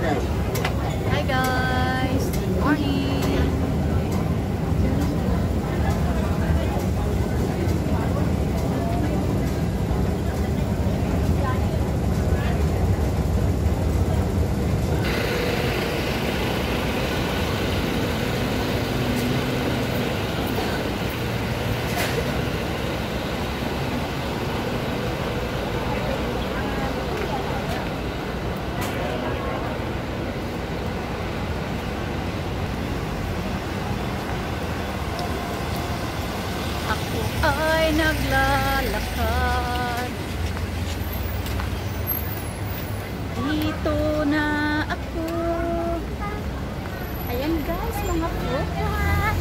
Hi guys, good morning. Ako ay naglalakad. Dito na ako. Ayan guys, mga prutas.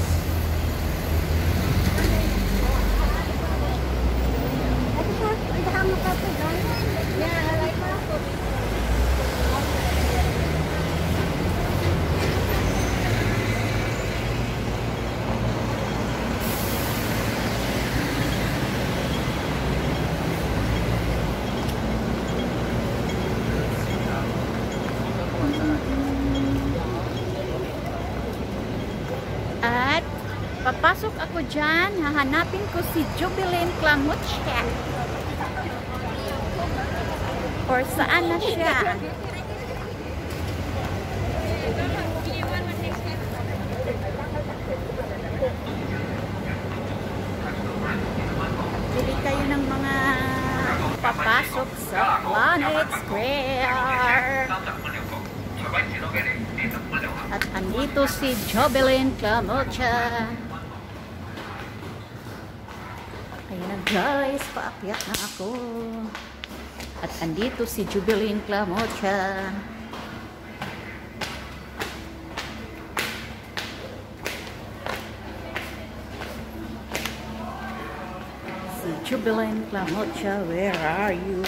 At papasok ako dyan, hahanapin ko si Jubilin Clamuche. Or saan na siya? Bili kayo ng mga papasok sa Planet Square. At andito si Jubilin Clamuche. Ayun na guys, paakyat na ako. At andito si Jubilin Clamuche. Si Jubilin Clamuche, where are you?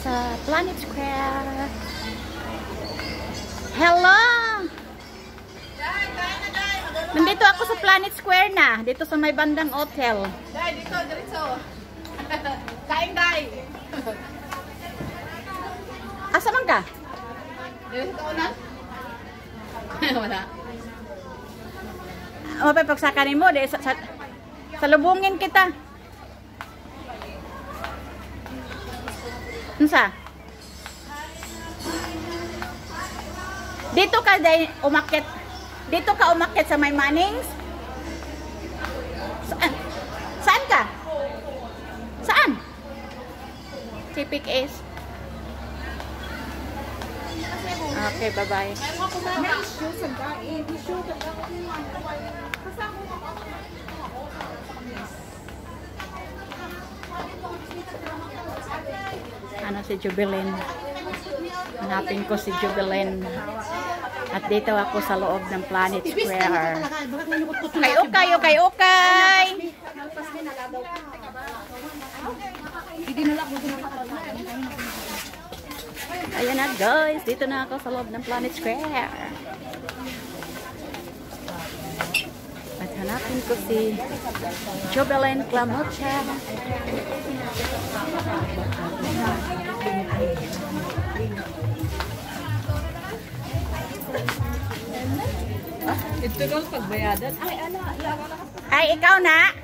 Sa Planet Square. Hello! Nandito ako sa Planet Square na. Dito sa may bandang hotel. Dai, dito, diretso. Kain, Dai. Asa man ka? Diretso na? Wala. Mapapagsakanin mo. Salubungin kita. Unsa? Dito ka umakyat. Dito ka umakyat sa may Mannings? Saan? Saan ka? Saan? Typic Ace. Okay, bye-bye. Ano si Jubilin? Hanapin ko si Jubilin. At dito ako sa loob ng Planet Square. Kay ukay, ukay, ukay! Ayan na guys, dito na ako sa loob ng Planet Square. At hanapin ko si Jubilin Clamuche. Ito daw pagbayadan. Ay, ikaw na?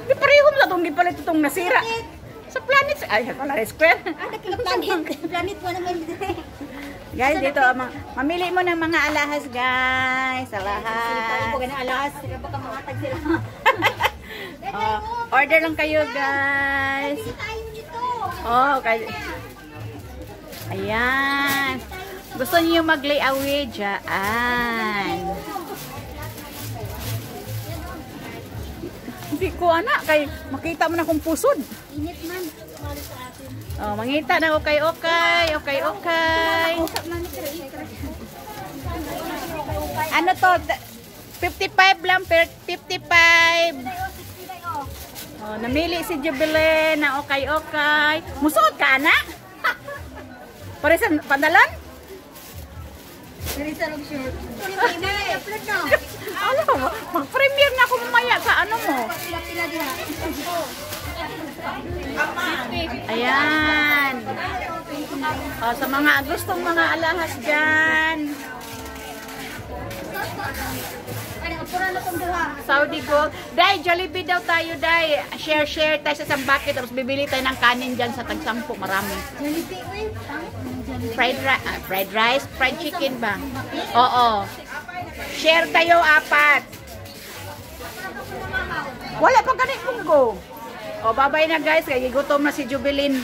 Pareho mo na itong gipalit itong nasira. Sa Planet Square. Planet mo naman. Guys, dito, mamili mo ng mga alahas, guys. Alahas. Alahas. Baka makatag sila. Order lang kayo, guys. Oh, okay. Ayan. Gusto niyo mag-layaway dyan. Di ko anak kay makita mo na kung pusod. Init man. Mali sa atin. Oh, mangita na okay. Usap man ni pero Ano to? 55 lang per 55. Oh, namili si Jubilin na okay. Musuot ka anak? Pare sa pantalon? Diri sa long shirt. Upload na. Ano, mag-premiere na ako mamaya sa ano mo. Pila diha. Ayan. Oh, sa mga gustong mga alahas dyan. Ano, pura na tong duha. Saudi Gold. Day, Jollibee daw tayo, Day. Share tayo sa isang bucket. Tapos bibili tayo ng kanin dyan sa tagsampu. Marami. Jollibee uy. Fried rice, fried chicken ba? Oo. Share tayo, 4. Wala pa ganit mong go. O, bye-bye na guys. Kaya gutom na si Jubilin.